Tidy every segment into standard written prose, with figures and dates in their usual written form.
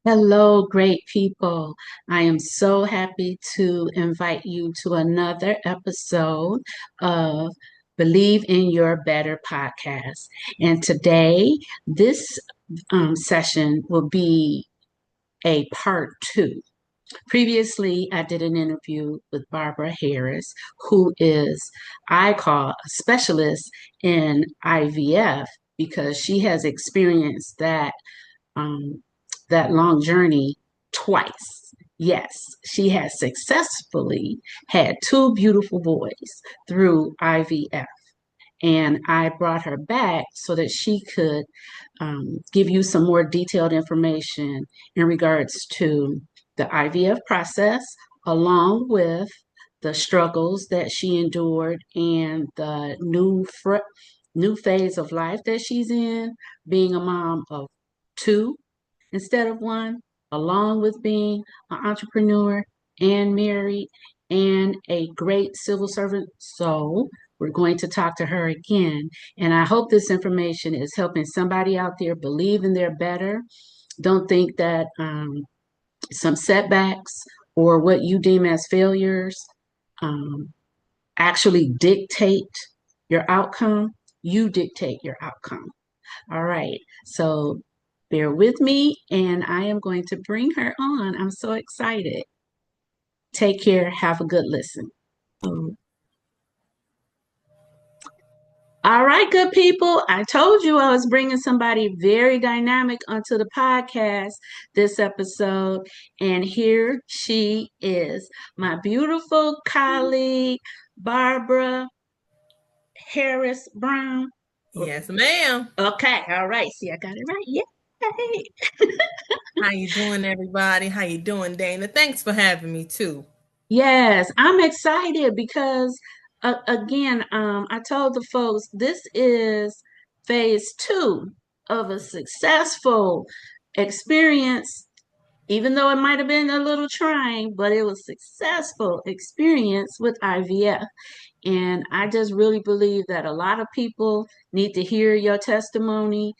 Hello, great people. I am so happy to invite you to another episode of Believe in Your Better podcast. And today, this session will be a part two. Previously, I did an interview with Barbara Harris, who is, I call, a specialist in IVF because she has experienced um, that long journey twice. Yes, she has successfully had two beautiful boys through IVF. And I brought her back so that she could give you some more detailed information in regards to the IVF process, along with the struggles that she endured and the new phase of life that she's in, being a mom of two instead of one, along with being an entrepreneur and married and a great civil servant. So, we're going to talk to her again. And I hope this information is helping somebody out there believe in their better. Don't think that some setbacks or what you deem as failures um, actually dictate your outcome. You dictate your outcome. All right. So bear with me, and I am going to bring her on. I'm so excited. Take care. Have a good listen. Um, all right, good people. I told you I was bringing somebody very dynamic onto the podcast this episode. And here she is, my beautiful colleague, Barbara Harris Brown. Yes, ma'am. Okay, all right. See, I got it right. Yay. How you doing, everybody? How you doing, Dana? Thanks for having me too. Yes, I'm excited because again, I told the folks this is phase two of a successful experience, even though it might have been a little trying, but it was successful experience with IVF. And I just really believe that a lot of people need to hear your testimony,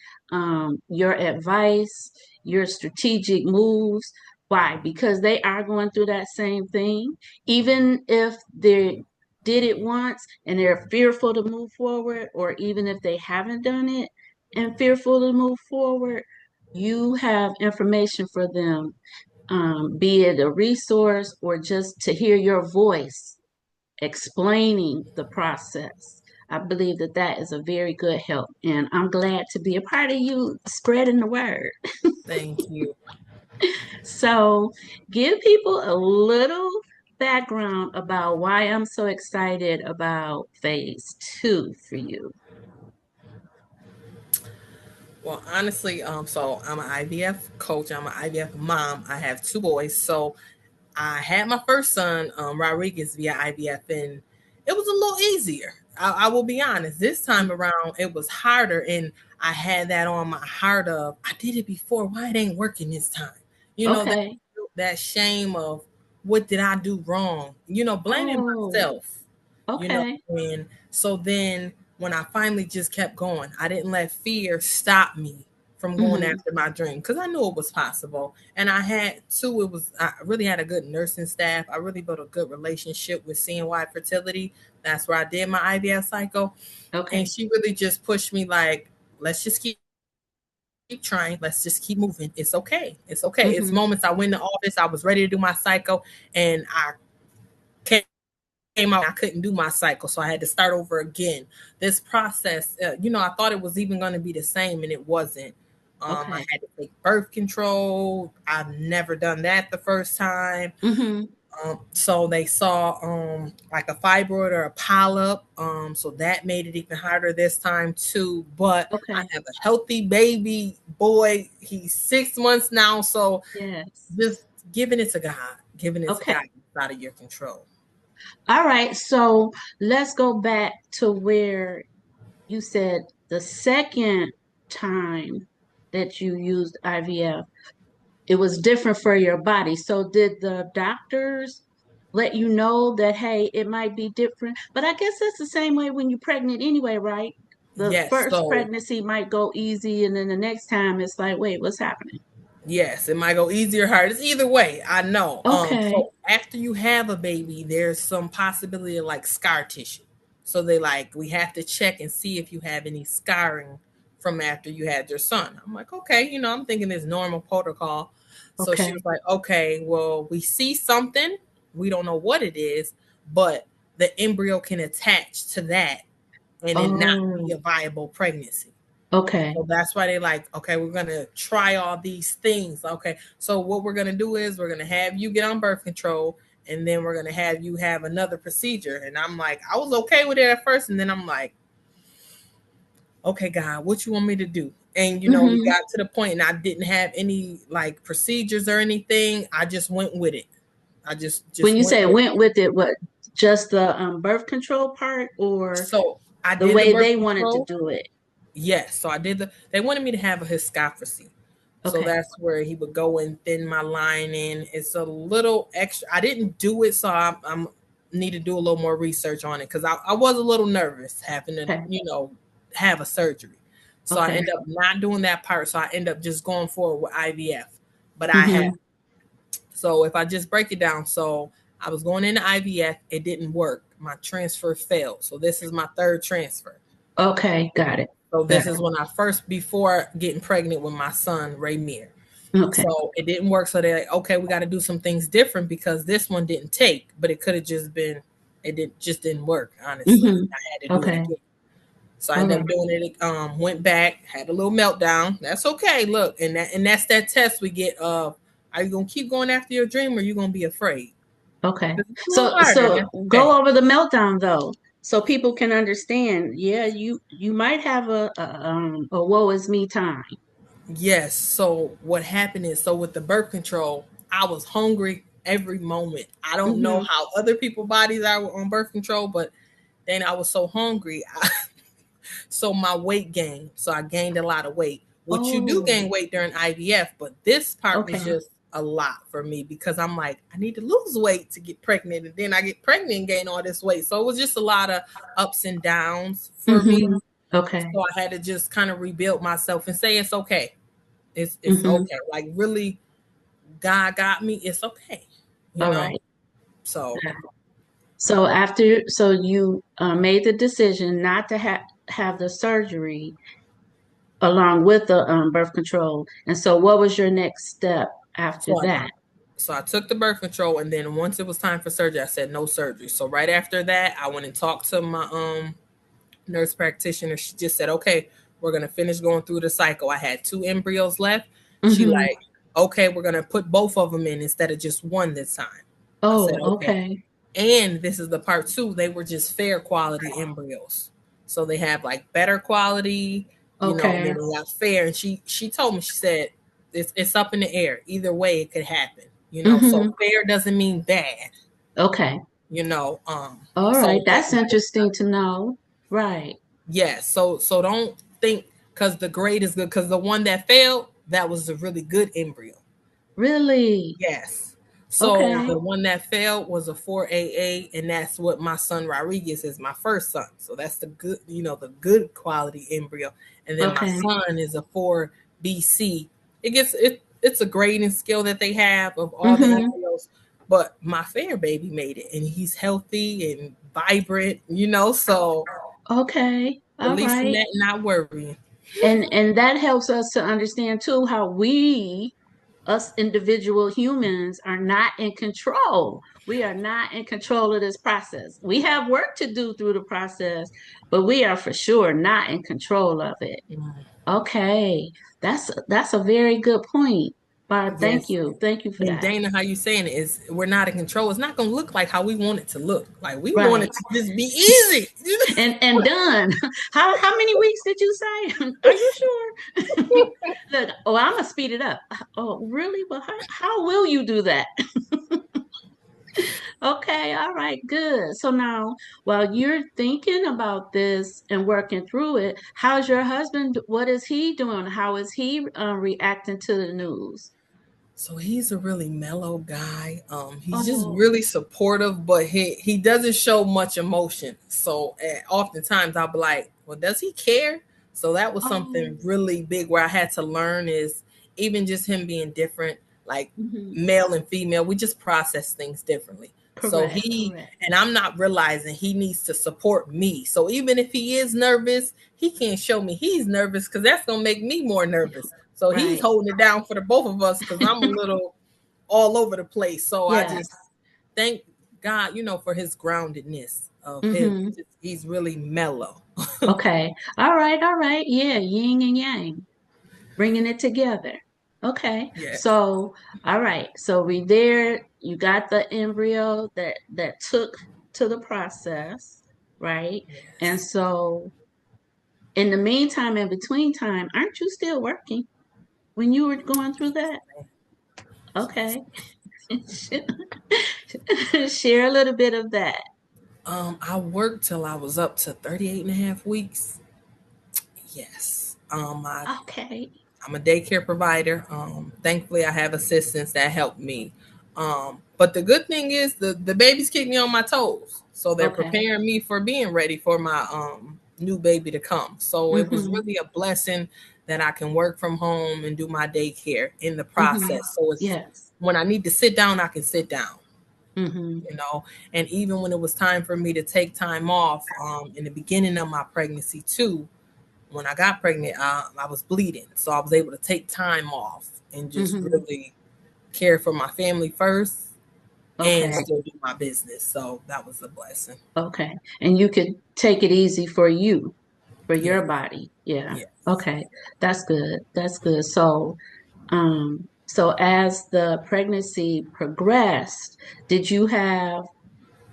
your advice, your strategic moves. Why? Because they are going through that same thing. Even if they did it once and they're fearful to move forward, or even if they haven't done it and fearful to move forward, you have information for them, be it a resource or just to hear your voice explaining the process. I believe that that is a very good help, and I'm glad to be a part of you spreading the word. Thank you. So, give people a little background about why I'm so excited about phase two for you. Well, honestly, so I'm an IVF coach. I'm an IVF mom. I have two boys. So I had my first son, Rodriguez, via IVF, and it was a little easier. I will be honest. This time around, it was harder, and I had that on my heart of I did it before. Why it ain't working this time? You know that Okay. that shame of what did I do wrong? Blaming Oh, myself. okay. And so then when I finally just kept going, I didn't let fear stop me from going Hmm. after my dream because I knew it was possible. And I had two, I really had a good nursing staff. I really built a good relationship with CNY Fertility. That's where I did my IVF cycle. And Okay. she really just pushed me like, let's just keep trying. Let's just keep moving. It's okay. It's okay. It's Hmm. moments I went to office, I was ready to do my cycle, and I came out, I couldn't do my cycle, so I had to start over again. This process, I thought it was even going to be the same, and it wasn't. I Okay. had to take birth control. I've never done that the first time. Hmm. So they saw like a fibroid or a polyp. So that made it even harder this time too. But I Okay. have a healthy baby boy. He's 6 months now. So Yes. just giving it to God, giving it to Okay. God, it's out of your control. All right. So let's go back to where you said the second time that you used IVF, it was different for your body. So did the doctors let you know that, hey, it might be different? But I guess that's the same way when you're pregnant anyway, right? The Yes. first So pregnancy might go easy, and then the next time it's like, wait, what's happening? Yes, it might go easy or hard. It's either way. I know. Okay. So after you have a baby, there's some possibility of like scar tissue. So they like we have to check and see if you have any scarring from after you had your son. I'm like, okay, I'm thinking it's normal protocol. So she Okay. was like, okay, well, we see something. We don't know what it is, but the embryo can attach to that and it not be Oh, a viable pregnancy. okay. So that's why they like, okay, we're gonna try all these things. Okay, so what we're gonna do is we're gonna have you get on birth control, and then we're gonna have you have another procedure. And I'm like, I was okay with it at first, and then I'm like, okay, God, what you want me to do? And we Hmm. got to the point, and I didn't have any like procedures or anything. I just went with it. I When just you went say with it. went with it, what, just the birth control part or So I the did the way birth they wanted to control. do it? Yes, so I did they wanted me to have a hysterectomy. So Okay. that's where he would go and thin my lining. It's a little extra. I didn't do it, so I'm need to do a little more research on it because I was a little nervous having to, Okay. have a surgery. So I Okay. end up not doing that part. So I end up just going forward with IVF. But I have. Hmm. So if I just break it down, so I was going into IVF, it didn't work. My transfer failed. So this is my third transfer. Okay. Got it. So Got this is when I first before getting pregnant with my son Raymir. it. Okay. So it didn't work. So they're like, okay, we got to do some things different because this one didn't take, but it could have just been, just didn't work. Honestly, Hmm. I had to do it Okay. again. So I All ended right. up doing it. Went back, had a little meltdown. That's okay. Look, that's that test we get of, are you gonna keep going after your dream or are you gonna be afraid? Okay. It's a little So harder, and so that's okay. go over the meltdown though, so people can understand. Yeah, you might have a woe is me time. Yes. So what happened is, so with the birth control, I was hungry every moment. I don't know Hmm. how other people's bodies are on birth control, but then I was so hungry. So my weight gained. So I gained a lot of weight, which you do Oh, gain weight during IVF. But this part was okay. just a lot for me because I'm like, I need to lose weight to get pregnant. And then I get pregnant and gain all this weight. So it was just a lot of ups and downs for me. Hmm. Okay. So I had to just kind of rebuild myself and say it's okay. It's Hmm. okay. Like really, God got me. It's okay. You All know. right. So So so you made the decision not to have the surgery along with the birth control, and so what was your next step after so I that? so I took the birth control, and then once it was time for surgery, I said no surgery. So right after that, I went and talked to my nurse practitioner. She just said, "Okay, we're gonna finish going through the cycle." I had two embryos left. She Hmm. like, "Okay, we're gonna put both of them in instead of just one this time." I said, Oh, "Okay." okay. And this is the part two. They were just fair quality embryos, so they have like better quality, and Okay. then they got fair. And she told me, she said, it's up in the air. Either way, it could happen. So Hmm. fair doesn't mean bad. Okay. You know, All right. so That's interesting to know. Right. yes. So don't think because the grade is good because the one that failed, that was a really good embryo. Really? Yes. So Okay. the one that failed was a 4AA, and that's what my son Rodriguez is, my first son. So that's the good, the good quality embryo. And then my Okay. son is a 4BC. It's a grading scale that they have of all the Hmm. embryos. But my fair baby made it, and he's healthy and vibrant, so Okay. at All least in right. that, not worrying. And that helps us to understand too how us individual humans are not in control. We are not in control of this process. We have work to do through the process, but we are for sure not in control of it. Okay. That's a very good point. Barb, thank Yes. you. Thank you for And that. Dana, how you saying it is we're not in control. It's not gonna look like how we want it to look. Like we want Right. it to just be easy. And done. How many weeks did you say? Are you sure? Look, oh, I'm gonna speed it up. Oh, really? Well, how will you do that? Okay, all right, good. So now, while you're thinking about this and working through it, how's your husband? What is he doing? How is he reacting to the news? So he's a really mellow guy. He's just Oh, really supportive, but he doesn't show much emotion. So oftentimes I'll be like, well, does he care? So that was oh, something really big where I had to learn is even just him being different, like Hmm. male and female, we just process things differently. So Correct, he, correct. and I'm not realizing he needs to support me. So even if he is nervous, he can't show me he's nervous because that's gonna make me more nervous. So he's Right. holding it down for the both of us because I'm a little all over the place. So I Yes. just thank God, for his groundedness of his. Hmm. He's really mellow. Okay. All right, all right. Yeah, yin and yang, bringing it together. Okay. Yes. So, all right. So we there, you got the embryo that took to the process, right? And Yes. so in the meantime, in between time, aren't you still working when you were going through that? Yes. Okay. Share a little bit of that. I worked till I was up to 38 and a half weeks. Yes. Okay. I'm a daycare provider. Thankfully, I have assistants that help me. But the good thing is the babies keep me on my toes, so they're Okay. preparing me for being ready for my new baby to come. So it was Mm-hmm. really a blessing that I can work from home and do my daycare in the Mm-hmm. process. So it's Yes. when I need to sit down, I can sit down. Mm-hmm. You know, and even when it was time for me to take time off in the beginning of my pregnancy too, when I got pregnant, I was bleeding. So I was able to take time off and just Mm-hmm. really care for my family first and Okay. still do my business. So that was a blessing. Okay. And you could take it easy for you, for Yeah. your body. Yeah. Yeah. Okay. That's good. That's good. So as the pregnancy progressed, did you have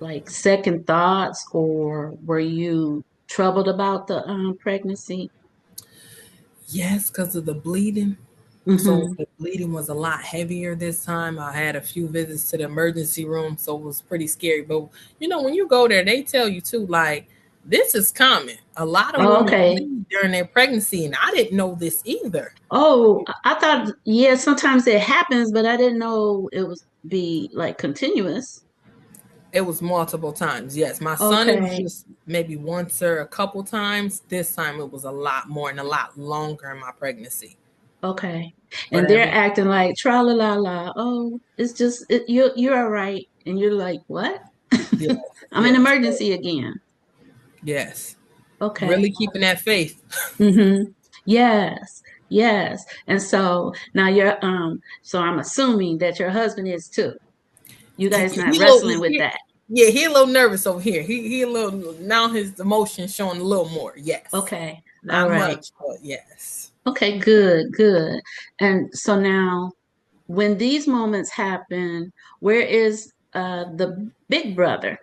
like second thoughts or were you troubled about the pregnancy? Yes, because of the bleeding. So Mm-hmm. the bleeding was a lot heavier this time. I had a few visits to the emergency room, so it was pretty scary. But when you go there, they tell you too, like, this is common. A lot of Oh, women okay. bleed during their pregnancy, and I didn't know this either. Oh, I thought, yeah, sometimes it happens, but I didn't know it was be like continuous. It was multiple times. Yes, my son, it was Okay. just maybe once or a couple times. This time it was a lot more and a lot longer in my pregnancy. Okay. But And they're every acting like tra la la la. Oh, it's just you're all right. And you're like, what? yes, I'm in yes, emergency again. yes. Okay. Really keeping that faith. Mm-hmm. Yes. Yes. And so now so I'm assuming that your husband is too. You guys not He a little, wrestling with that. yeah, he a little nervous over here. He a little now his emotions showing a little more. Yes, Okay. All not right. much, but yes. Okay, good, good. And so now when these moments happen, where is the big brother?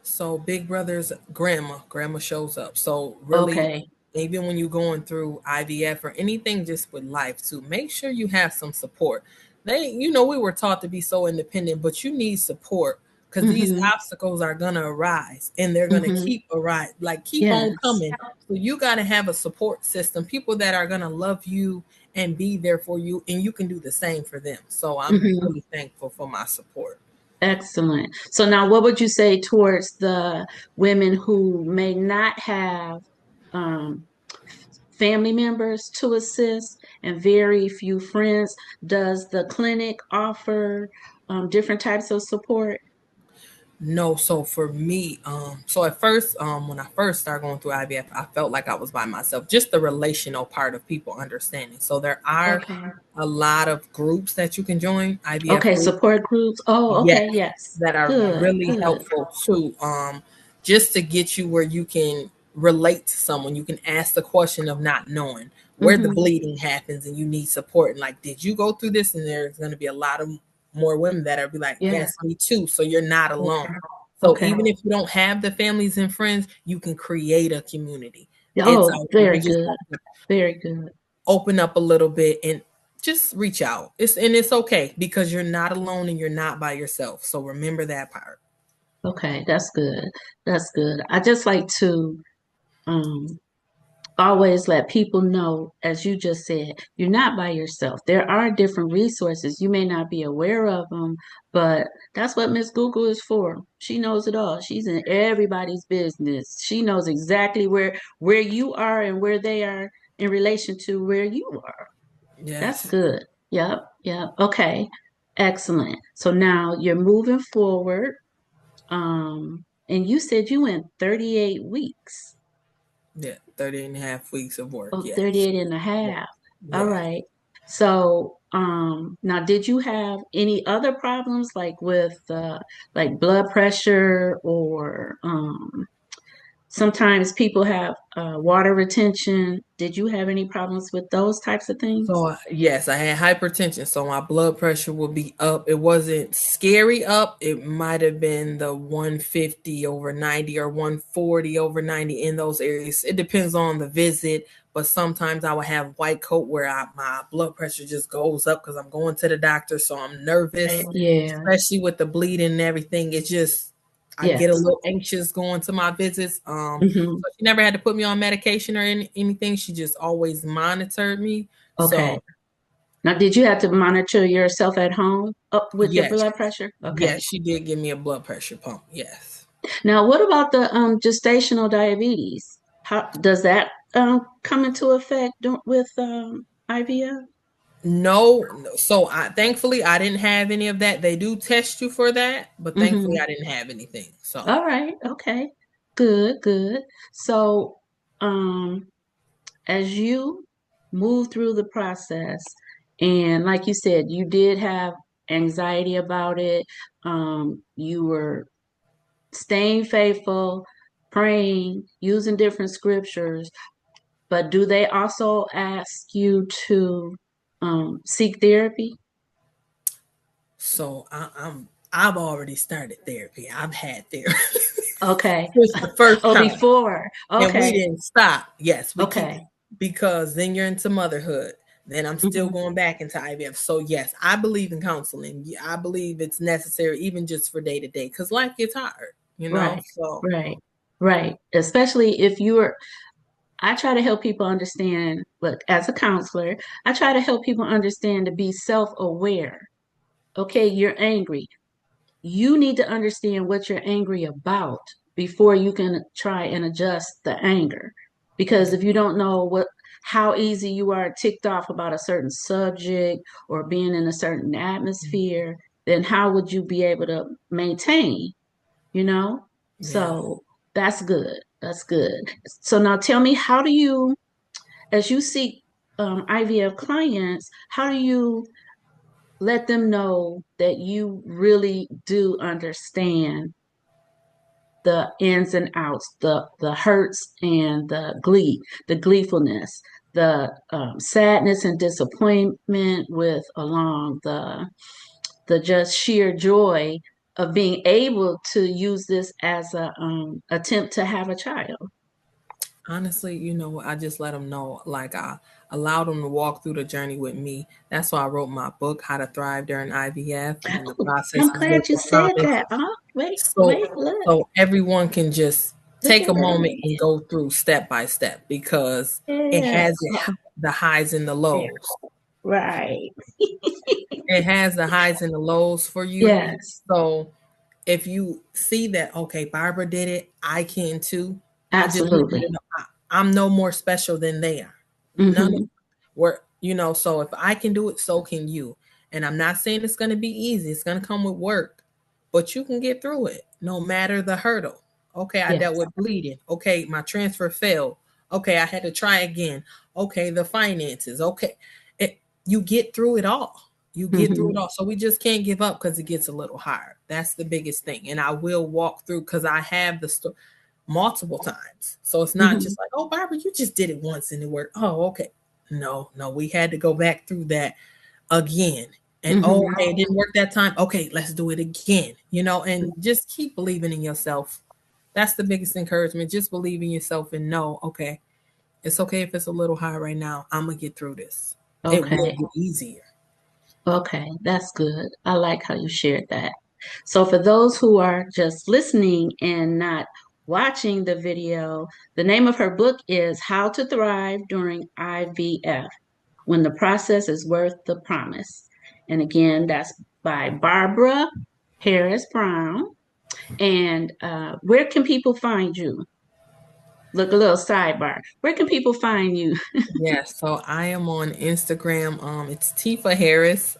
So Big Brother's grandma shows up. So really, Okay. even when you're going through IVF or anything just with life too, make sure you have some support. We were taught to be so independent, but you need support because these Mm-hmm. obstacles are gonna arise and they're gonna Mm-hmm. keep arise, like keep on Yes. coming. So you gotta have a support system, people that are gonna love you and be there for you, and you can do the same for them. So I'm Mm-hmm. really thankful for my support. Excellent. So now what would you say towards the women who may not have um, family members to assist and very few friends? Does the clinic offer different types of support? No, so for me, so at first, when I first started going through IVF, I felt like I was by myself. Just the relational part of people understanding. So there are Okay. a lot of groups that you can join, IVF Okay, groups. support groups. Oh, Yes, okay, yes. that are Good, really good. helpful too. Just to get you where you can relate to someone, you can ask the question of not knowing where the Mm-hmm. bleeding happens and you need support. And like, did you go through this? And there's going to be a lot of more women that are be like, Yes. yes, me too. So you're not alone. Okay. So Okay. even if you don't have the families and friends, you can create a community. It's Oh, out there. You very just good. have to Very good. open up a little bit and just reach out. It's okay because you're not alone and you're not by yourself. So remember that part. Okay, that's good. That's good. I just like to um always let people know, as you just said, you're not by yourself. There are different resources. You may not be aware of them, but that's what Miss Google is for. She knows it all. She's in everybody's business. She knows exactly where you are and where they are in relation to where you are. That's Yes. good. Yep, yep. Okay, excellent. So now you're moving forward. And you said you went 38 weeks. Yeah. 30 and a half weeks of work. Oh, Yes. 38 and a Yeah. half. All Yeah. right. So, now did you have any other problems like with like blood pressure or sometimes people have water retention? Did you have any problems with those types of things? So yes, I had hypertension, so my blood pressure would be up. It wasn't scary up. It might have been the 150 over 90 or 140 over 90 in those areas. It depends on the visit, but sometimes I would have white coat where my blood pressure just goes up because I'm going to the doctor, so I'm Right. nervous, Yeah. especially with the bleeding and everything. It just I get a Yes. little anxious going to my visits. Hmm. So she never had to put me on medication or anything. She just always monitored me. Okay. So Now, did you have to monitor yourself at home up with your yes, blood pressure? Okay. yes, she did give me a blood pressure pump. Yes. Now, what about the gestational diabetes? How does that come into effect with IVF? No, no, so I thankfully I didn't have any of that. They do test you for that, but thankfully Hmm. I didn't have anything. So All right. Okay. Good. Good. So, um, as you move through the process, and like you said, you did have anxiety about it. You were staying faithful, praying, using different scriptures. But do they also ask you to seek therapy? I've already started therapy. I've had therapy Okay. since the first Oh, time. before. And we Okay. didn't stop. Yes, we keep Okay. because then you're into motherhood. Then I'm still Hmm. going back into IVF. So yes, I believe in counseling. Yeah, I believe it's necessary even just for day to day because life gets hard, you know. Right. So Right. Right. Especially if you're, I try to help people understand, look, as a counselor, I try to help people understand to be self aware. Okay, you're angry. You need to understand what you're angry about before you can try and adjust the anger. Because yeah, if you don't know how easy you are ticked off about a certain subject or being in a certain atmosphere, then how would you be able to maintain, you know? yeah. So that's good. That's good. So now tell me, how do you, as you seek IVF clients, how do you let them know that you really do understand the ins and outs, the hurts and the gleefulness, the sadness and disappointment, with along the just sheer joy of being able to use this as a attempt to have a child. Honestly, you know what? I just let them know. Like I allowed them to walk through the journey with me. That's why I wrote my book, How to Thrive During IVF, and the Oh, process I'm is worth glad you the said promise. that. Oh, wait, So wait, look, so everyone can just look take at a moment that. and go through step by step because it Yeah. has the highs and the Yeah. lows. Right. It has the highs and the lows for you. Yes, So if you see that, okay, Barbara did it, I can too. I just want you absolutely. to know I'm no more special than they are. None of Hmm. we're so if I can do it, so can you. And I'm not saying it's gonna be easy, it's gonna come with work, but you can get through it no matter the hurdle. Okay, I dealt Yes. with bleeding. Okay, my transfer failed. Okay, I had to try again. Okay, the finances. Okay. You get through it all. You get through it Hmm. all. So we just can't give up because it gets a little hard. That's the biggest thing. And I will walk through because I have the story multiple times. So it's not Hmm. just like, oh, Barbara, you just did it once and it worked. Oh, okay. No, no, we had to go back through that again. And oh, Hmm. okay, it didn't work that time. Okay, let's do it again. And just keep believing in yourself. That's the biggest encouragement. Just believe in yourself and know, okay, it's okay if it's a little hard right now. I'm gonna get through this. It will Okay. get easier. Okay. That's good. I like how you shared that. So, for those who are just listening and not watching the video, the name of her book is How to Thrive During IVF, When the Process is Worth the Promise. And again, that's by Barbara Harris Brown. And where can people find you? Look, a little sidebar. Where can people find you? Yes, so I am on Instagram. It's Tifa Harris.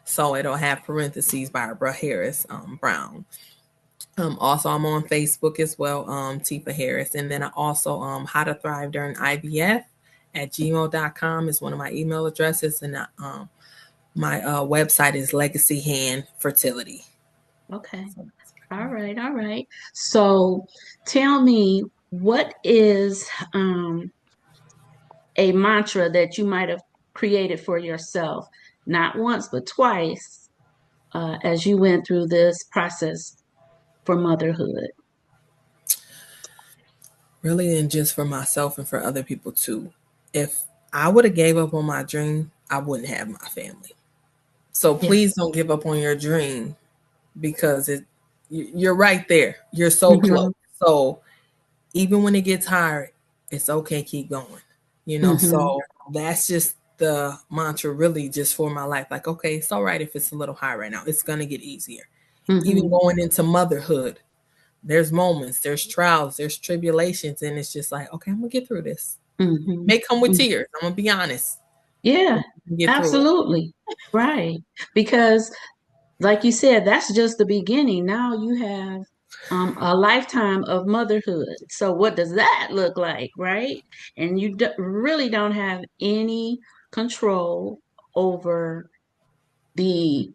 So it'll have parentheses Barbara Harris Brown. Also I'm on Facebook as well, Tifa Harris. And then I also How to Thrive During IVF at gmail.com is one of my email addresses. And my website is Legacy Hand Fertility. Okay. All right. All right. So tell me, what is a mantra that you might have created for yourself, not once, but twice, as you went through this process for motherhood? Really, and just for myself and for other people too. If I would have gave up on my dream, I wouldn't have my family. So please Yes. don't give up on your dream because you're right there. You're so close. Mm-hmm. So even when it gets hard, it's okay. Keep going. Mm-hmm. So that's just the mantra really just for my life. Like, okay, it's all right if it's a little high right now. It's going to get easier. Even Mm-hmm. going into motherhood, there's moments, there's trials, there's tribulations. And it's just like, okay, I'm going to get through this. Mm-hmm. May come with Mm-hmm. tears. I'm going to be honest. Yeah, Get through it. absolutely. Right. Because like you said, that's just the beginning. Now you have a lifetime of motherhood. So what does that look like, right? And you really don't have any control over the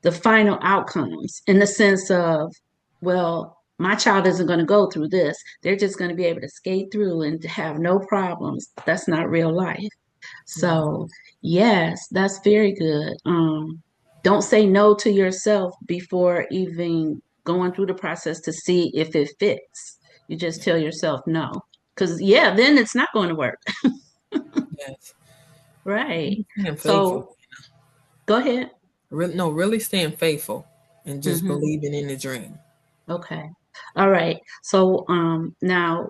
the final outcomes in the sense of, well, my child isn't going to go through this. They're just going to be able to skate through and have no problems. That's not real life. Yeah. So, yes, that's very good. Don't say no to yourself before even going through the process to see if it fits. You just tell yourself no. Because, yeah, then it's not going to work. Yes. Right. Really staying faithful. So, go ahead. No, really staying faithful and just Hmm. believing in the dream. Okay. All right. So, now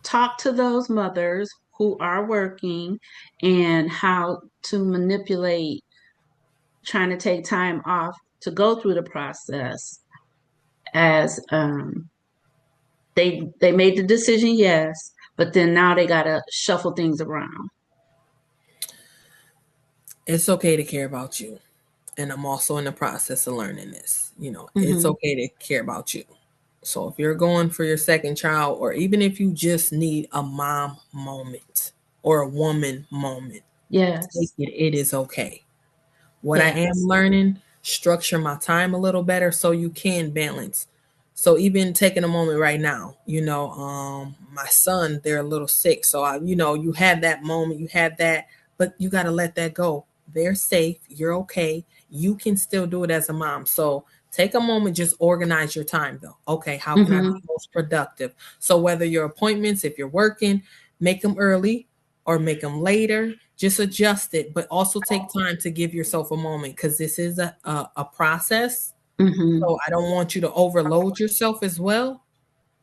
talk to those mothers who are working and how to manipulate trying to take time off to go through the process as they made the decision, yes, but then now they got to shuffle things around. It's okay to care about you. And I'm also in the process of learning this. It's Hmm. okay to care about you. So if you're going for your second child, or even if you just need a mom moment or a woman moment, take Yes. it. It is okay. What I am Yes. learning, structure my time a little better so you can balance. So even taking a moment right now, my son, they're a little sick. So you have that moment, you have that, but you got to let that go. They're safe. You're okay. You can still do it as a mom. So take a moment, just organize your time though. Okay, how can I Hmm. be most productive? So whether your appointments, if you're working, make them early or make them later. Just adjust it, but also take time to give yourself a moment because this is a process. Hmm. So I don't want you to overload yourself as well,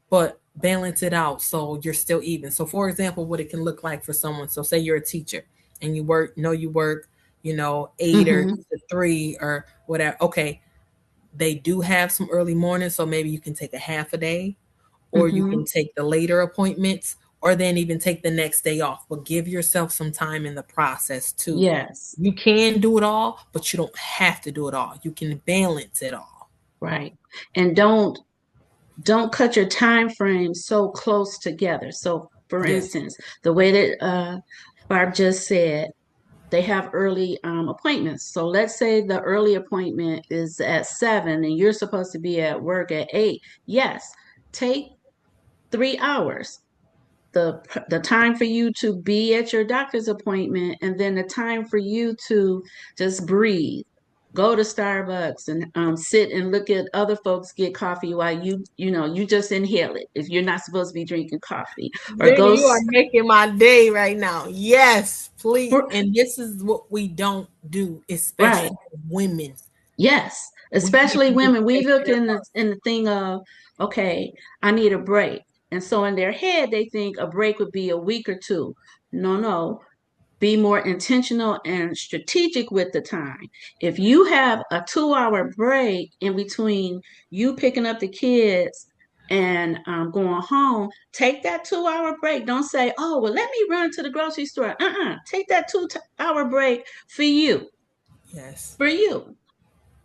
but balance it out so you're still even. So for example, what it can look like for someone. So say you're a teacher and you work, 8 or Hmm. to 3 or whatever. Okay, they do have some early mornings, so maybe you can take a half a day or you Hmm. can take the later appointments or then even take the next day off. But give yourself some time in the process too. Yes. You can do it all, but you don't have to do it all. You can balance it all. Right. And don't cut your time frame so close together. So, for Yes. instance, the way that Barb just said, they have early appointments. So let's say the early appointment is at 7 and you're supposed to be at work at 8. Yes, take 3 hours. The time for you to be at your doctor's appointment and then the time for you to just breathe. Go to Starbucks and sit and look at other folks get coffee while you just inhale it if you're not supposed to be drinking coffee. Or Baby, go you are making my day right now. Yes, please. And this is what we don't do, right. especially women. Yes, We need especially to just women. We take look care of in the us. in the thing of, okay, I need a break. And so in their head they think a break would be a week or two. No, no. Be more intentional and strategic with the time. If you have a 2 hour break in between you picking up the kids and going home, take that 2 hour break. Don't say, oh, well, let me run to the grocery store. Take that 2 hour break for you, Yes. for you.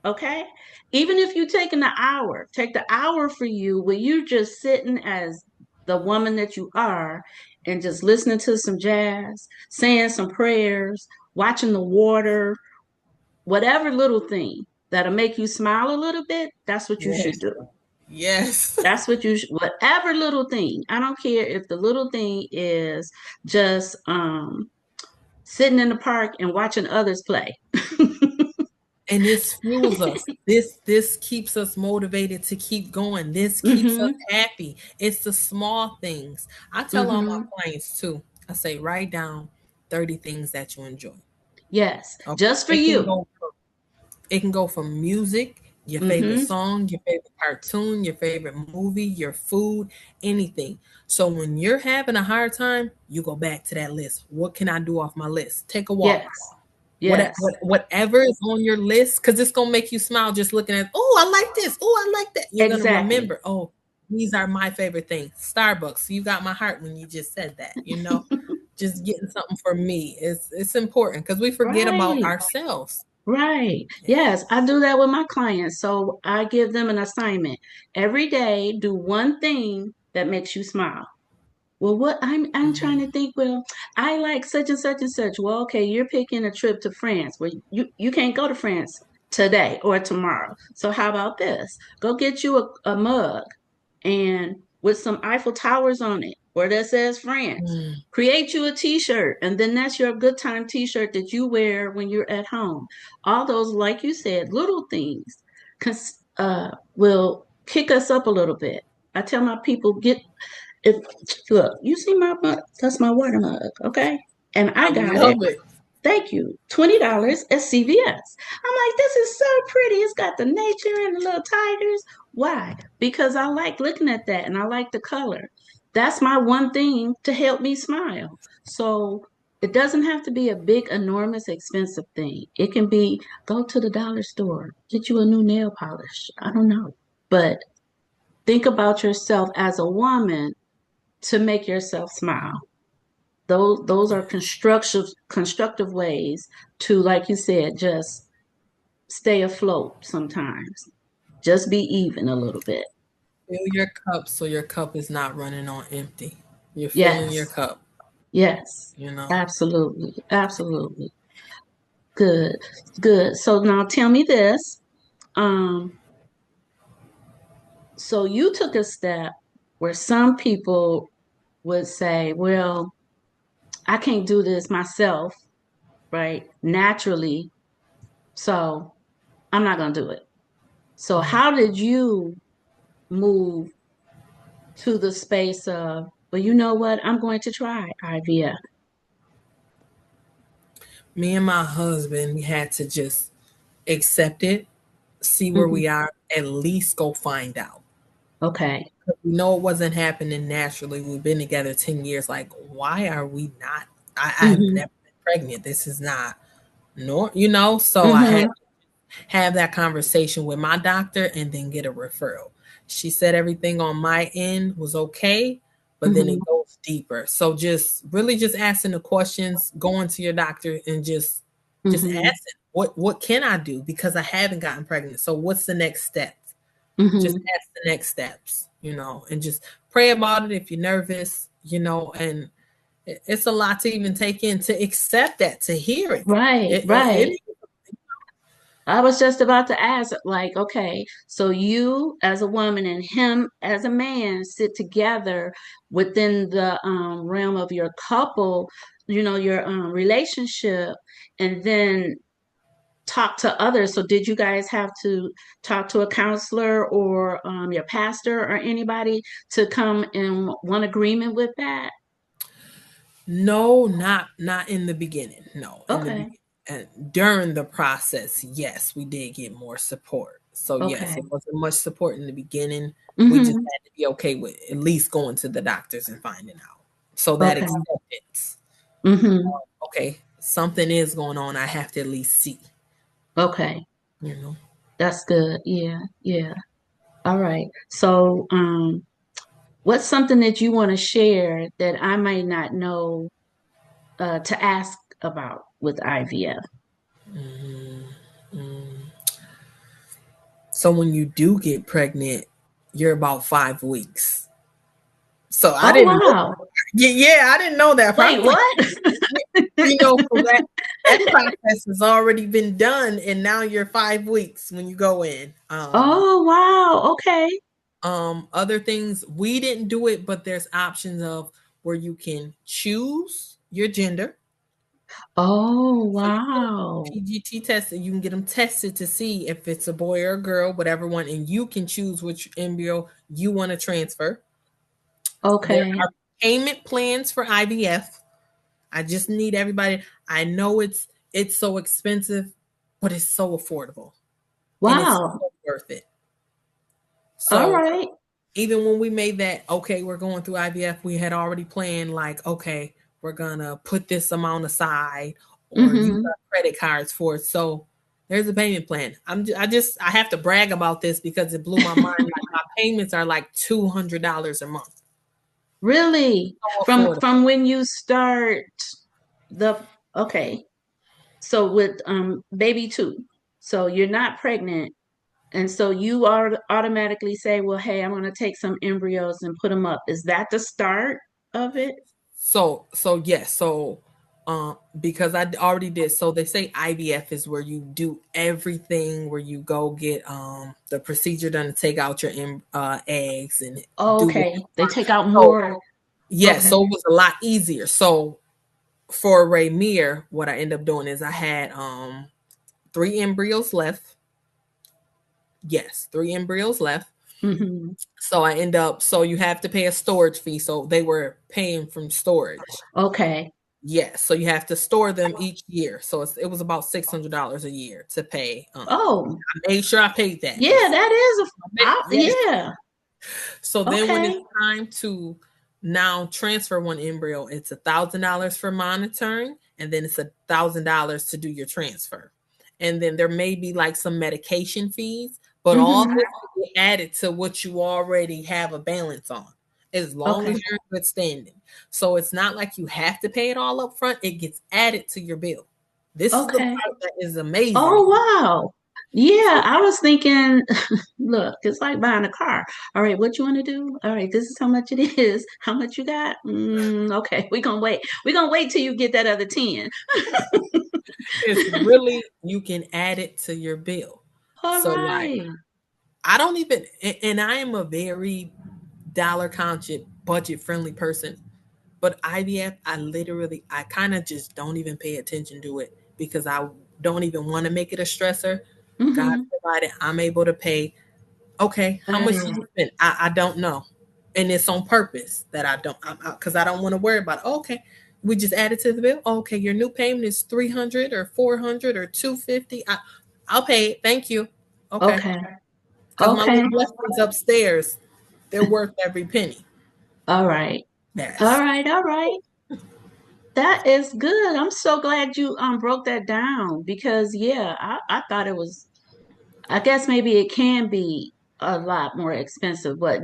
Okay. Even if you're taking the hour, take the hour for you where you're just sitting as the woman that you are and just listening to some jazz, saying some prayers, watching the water, whatever little thing that'll make you smile a little bit. That's what you should Yes. do. Yes. That's what you should, whatever little thing. I don't care if the little thing is just sitting in the park and watching others play. And this fuels us. This keeps us motivated to keep going. This keeps us Mm-hmm. happy. It's the small things. I tell all my Mm-hmm. clients too. I say write down 30 things that you enjoy. Yes. Okay. Just for It can you. go it can go from music, your favorite Mm-hmm. song, your favorite cartoon, your favorite movie, your food, anything. So when you're having a hard time, you go back to that list. What can I do off my list? Take a walk. Yes. Yes. Whatever is on your list, because it's gonna make you smile just looking at, oh, I like this, oh, I like that. You're gonna Exactly. remember, oh, these are my favorite things. Starbucks, you got my heart when you just said that, just getting something for me. It's important because we forget about Right. ourselves. Right. Yeah. Yes, I do that with my clients. So I give them an assignment. Every day, do one thing that makes you smile. Well, what I'm trying Mhm. to think, well, I like such and such and such. Well, okay, you're picking a trip to France. Well, you can't go to France today or tomorrow. So how about this? Go get you a mug and with some Eiffel Towers on it where that says France. Mm. Create you a t-shirt, and then that's your good time t-shirt that you wear when you're at home. All those, like you said, little things will kick us up a little bit. I tell my people, get if look, you see my mug, that's my water mug, okay? And I I got it. love it. Thank you. $20 at CVS. I'm like, this is so pretty. It's got the nature and the little tigers. Why? Because I like looking at that and I like the color. That's my one thing to help me smile. So it doesn't have to be a big, enormous, expensive thing. It can be go to the dollar store, get you a new nail polish. I don't know. But think about yourself as a woman to make yourself smile. Those are Yes. constructive ways to, like you said, just stay afloat sometimes. Just be even a little bit. Fill your cup so your cup is not running on empty. You're filling your Yes. cup, Yes. you know. Absolutely. Absolutely. Good. Good. So now tell me this. Um, so you took a step where some people would say, well, I can't do this myself, right? Naturally. So I'm not going to do it. So Mhm. how did you move to the space of, well, you know what? I'm going to try IVF. Me and my husband, we had to just accept it, see where Hmm. we are, at least go find out. Okay. We know it wasn't happening naturally. We've been together 10 years. Like, why are we not? I've Hmm. never been pregnant. This is not nor. So I had Hmm. to have that conversation with my doctor and then get a referral. She said everything on my end was okay, but then Hmm. it goes deeper. So just really just asking the questions, going to your doctor and just Hmm. asking what can I do because I haven't gotten pregnant. So what's the next step? Just Hmm. ask the next steps, and just pray about it if you're nervous, and it's a lot to even take in to accept that, to hear it. Right, It, it, right. it I was just about to ask, like, okay, so you as a woman and him as a man sit together within the realm of your couple, your relationship, and then talk to others. So did you guys have to talk to a counselor or your pastor or anybody to come in one agreement with that? No, not in the beginning. No, in the Okay. beginning. And during the process, yes, we did get more support. So yes, Okay. it wasn't much support in the beginning. We just Mm-hmm. had to be okay with at least going to the doctors and finding out. So that Okay. acceptance. Mm-hmm. Okay, something is going on. I have to at least see. Okay. You know. That's good. Yeah. Yeah. All right. So What's something that you want to share that I might not know to ask about with IVF? Mm, mm. So when you do get pregnant, you're about 5 weeks. So I Oh, didn't know. wow. Yeah, I didn't know that. Wait, Probably, what? so that process has already been done, and now you're 5 weeks when you go in. Oh, wow. Okay. Other things we didn't do it, but there's options of where you can choose your gender. Oh, So you get wow. PGT tested. You can get them tested to see if it's a boy or a girl, whatever one, and you can choose which embryo you want to transfer. There Okay. are payment plans for IVF. I just need everybody. I know it's so expensive, but it's so affordable and it's Wow. so worth it. All So right. even when we made that, okay, we're going through IVF, we had already planned like, okay, we're gonna put this amount aside or use Mm-hmm. our credit cards for it. So there's a payment plan. I have to brag about this because it blew my mind. Like my payments are like $200 a month. Really? So From affordable. when you start the okay. So with baby two. So you're not pregnant. And so you are automatically say, well, hey, I'm going to take some embryos and put them up. Is that the start of it? So yes, because I already did. So they say IVF is where you do everything, where you go get the procedure done to take out your eggs and Oh, do what okay. They take out so more. yes, Okay. so it was a lot easier. So for Raymir, what I ended up doing is I had 3 embryos left. Yes, 3 embryos left. Hmm. So I end up so you have to pay a storage fee. So they were paying from storage. Okay. Yes, so you have to store them each year. So it was about $600 a year to pay. Oh, I made sure I paid that yeah, because that is yes. yeah. So then when it's Okay. time to now transfer one embryo, it's $1,000 for monitoring, and then it's $1,000 to do your transfer. And then there may be like some medication fees, but all Hmm. this will be added to what you already have a balance on, as long Okay. as you're in good standing. So it's not like you have to pay it all up front, it gets added to your bill. This is the Okay. part that is amazing. Oh, wow. Yeah, So I was thinking, look, it's like buying a car. All right, what you want to do? All right, this is how much it is. How much you got? Okay, we're gonna wait. We're gonna wait till you get that other 10. it's really you can add it to your bill. All So like right. I don't even, and I am a very dollar conscious, budget friendly person. But IVF, I kind of just don't even pay attention to it because I don't even want to make it a stressor. God Mm-hmm. provided I'm able to pay. Okay, how That much do is. you spend? I don't know, and it's on purpose that I don't because I don't want to worry about. Okay, we just add it to the bill. Okay, your new payment is 300 or 400 or 250. I'll pay it. Thank you. Okay, Okay. because my Okay. little blessings upstairs, they're worth every penny. All right. All Yes. right. All right. That is good. I'm so glad you broke that down because yeah, I thought it was I guess maybe it can be a lot more expensive, but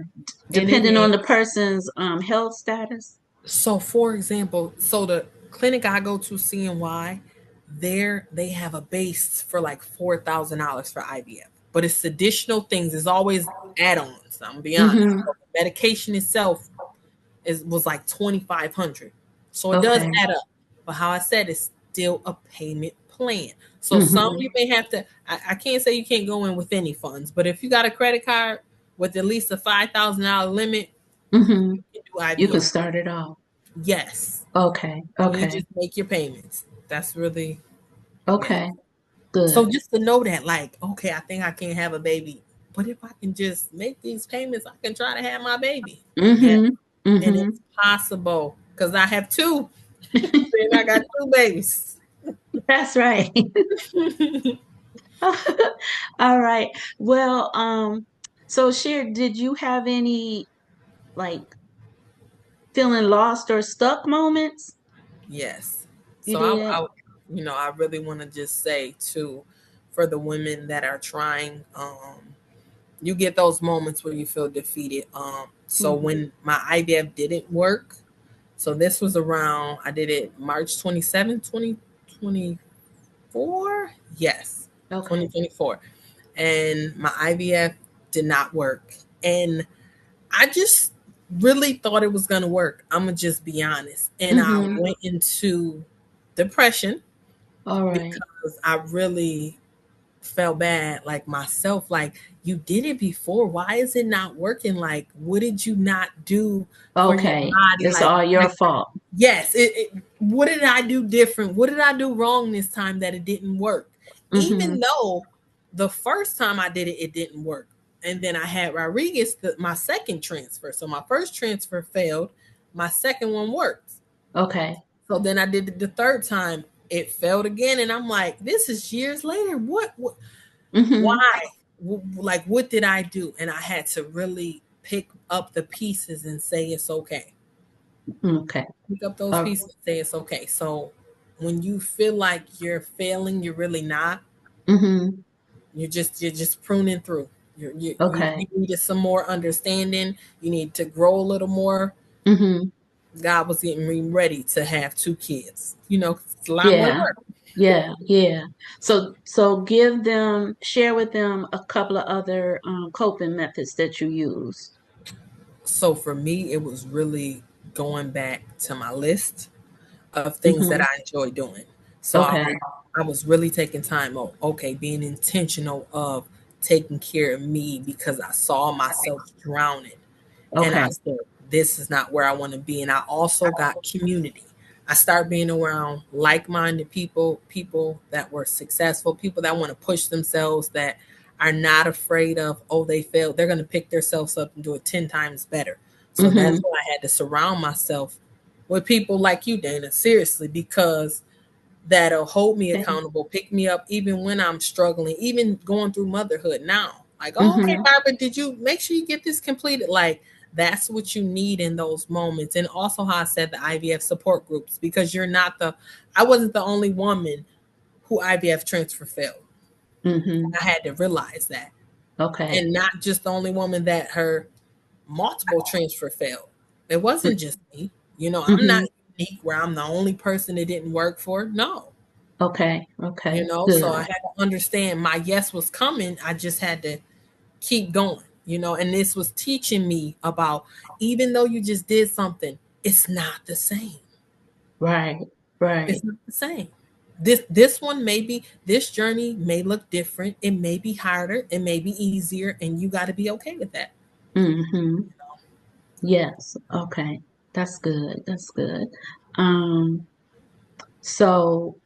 And it depending on the is. person's health status. So, for example, so the clinic I go to, CNY, there they have a base for like $4,000 for IVF, but it's additional things. It's always add-ons. I'm gonna be honest. Mm-hmm. So the medication itself was like 2,500, so it does Okay. add up. But how I said, it's still a payment plan. So some Mm-hmm. you may have to. I can't say you can't go in with any funds, but if you got a credit card with at least a $5,000 limit, Mm-hmm. you can do You can IVF. start it off. Yes, Okay. and you Okay. just make your payments. That's really, yeah. Okay. Good. So just to know that, like, okay, I think I can't have a baby, but if I can just make these payments, I can try to have my baby. Yeah, Mm-hmm. and Mm-hmm. it's possible because I have two. Then I got two babies. That's right. All right. Well, so Sheer, did you have any like feeling lost or stuck moments? Yes. You So did? I really want to just say too, for the women that are trying, you get those moments where you feel defeated. So Mhm. when my IVF didn't work, so this was around, I did it March 27th, 2024. Yes, Okay. 2024. And my IVF did not work. And I just really thought it was going to work. I'm going to just be honest. And I Mm-hmm. went into depression All right. because I really felt bad, like myself, like, you did it before, why is it not working? Like, what did you not do for your Okay. body? It's like all your like fault. yes, what did I do different? What did I do wrong this time that it didn't work? Mm-hmm. Even though the first time I did it, it didn't work. And then I had Rodriguez, my second transfer. So my first transfer failed, my second one worked. Okay. So then I did it the third time, it failed again. And I'm like, this is years later. What Mm-hmm. why? Like, what did I do? And I had to really pick up the pieces and say it's okay. Okay. Pick up those Uh, pieces and say it's okay. So when you feel like you're failing, you're really not. mm-hmm. You're just pruning through. You Okay. needed some more understanding. You need to grow a little more. Mm-hmm. God was getting me ready to have two kids. It's a lot more Yeah. work. Yeah. Yeah. So give them, share with them a couple of other coping methods that you use. So for me, it was really going back to my list of things that Mm-hmm. I enjoy doing. So Okay. I was really taking time on, okay, being intentional of taking care of me because I saw myself drowning. And I Okay. said, this is not where I want to be. And I also got community. I started being around like-minded people, people that were successful, people that want to push themselves, that are not afraid of, oh, they failed. They're going to pick themselves up and do it 10 times better. So Mm-hmm. that's why I had to surround myself with people like you, Dana, seriously, because that'll hold me Okay. accountable, pick me up even when I'm struggling, even going through motherhood now. Like, oh, okay, Mm-hmm. Barbara, did you make sure you get this completed? Like, that's what you need in those moments. And also, how I said the IVF support groups, because I wasn't the only woman who IVF transfer failed. Mm-hmm. I had to realize that. Okay. And not just the only woman that her multiple transfer failed. It wasn't just me. I'm not Mm-hmm. unique where I'm the only person it didn't work for. No, Okay. Okay. so I Good. had to understand my yes was coming. I just had to keep going, and this was teaching me about, even though you just did something, it's not the same. Right. It's Right. not the same. This one, maybe this journey may look different. It may be harder, it may be easier, and you got to be okay with that. Mm-hmm. Yes. Okay. That's good. That's good. Um, so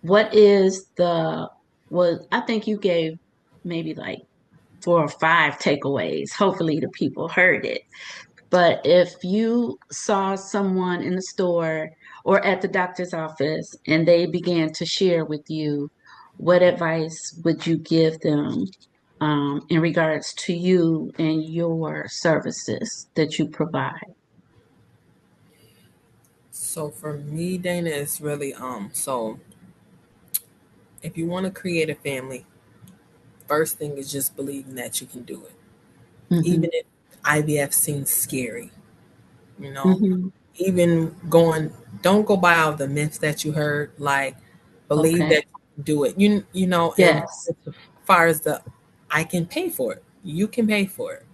what is I think you gave maybe like 4 or 5 takeaways. Hopefully the people heard it. But if you saw someone in the store or at the doctor's office and they began to share with you, what advice would you give them in regards to you and your services that you provide? So for me, Dana, it's really so if you want to create a family, first thing is just believing that you can do it. Hmm. Even if IVF seems scary, you know, Hmm. even going, don't go by all the myths that you heard, like, believe Okay. that you can do it. And Yes. as far as I can pay for it, you can pay for it.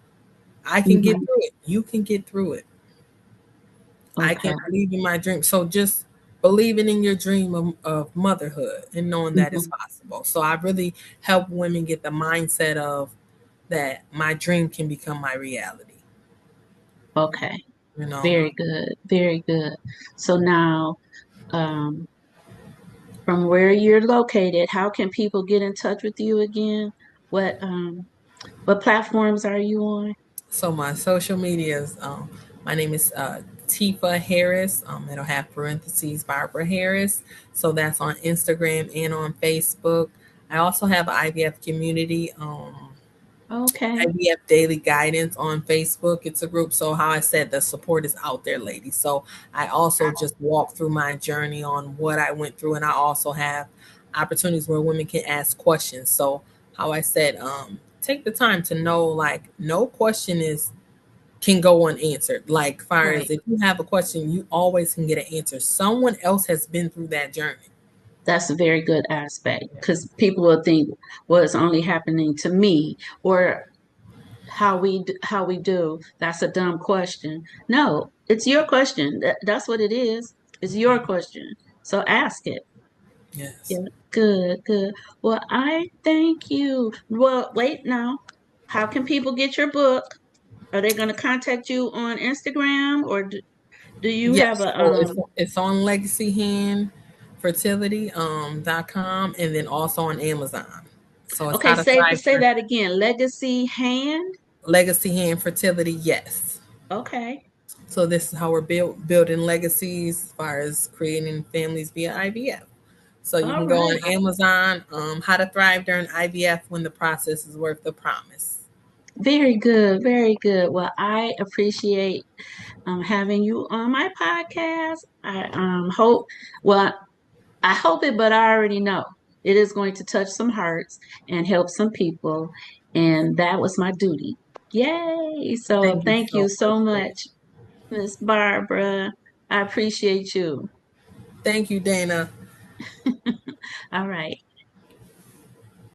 I can get Hmm. through it. You can get through it. I can Okay. believe in my dream. So just believing in your dream of motherhood and knowing that it's Hmm. possible. So I really help women get the mindset of that my dream can become my reality. Okay. You know, Very good. Very good. So now, um, from where you're located, how can people get in touch with you again? What what platforms are you on? so my social medias, my name is Tifa Harris. It'll have parentheses Barbara Harris. So that's on Instagram and on Facebook. I also have an IVF community. Okay. IVF Daily Guidance on Facebook. It's a group. So, how I said, the support is out there, ladies. So, I also just walk through my journey on what I went through, and I also have opportunities where women can ask questions. So, how I said, take the time to know, like, no question is can go unanswered. Like far as Right. if you have a question, you always can get an answer. Someone else has been through that journey. That's a very good aspect because people will think, well, it's only happening to me, or how we do. That's a dumb question. No, it's your question. That's what it is. It's your question. So ask it. Yes. Yeah, good, good. Well, I thank you. Well, wait now. How can people get your book? Are they going to contact you on Instagram, or do you have Yes. a So it's on legacyhandfertility.com and then also on Amazon. So it's Okay, how to thrive say during that again. Legacy Hand. legacy hand fertility. Yes. Okay. So this is how we're building legacies as far as creating families via IVF. So you All can go on right. Amazon, How to Thrive During IVF When the Process is Worth the Promise. Very good. Very good. Well, I appreciate having you on my podcast. I hope, well, I hope it, but I already know it is going to touch some hearts and help some people. And that was my duty. Yay. So Thank you thank you so much, so Dana. much, Miss Barbara. I appreciate you. Thank you, Dana. All right.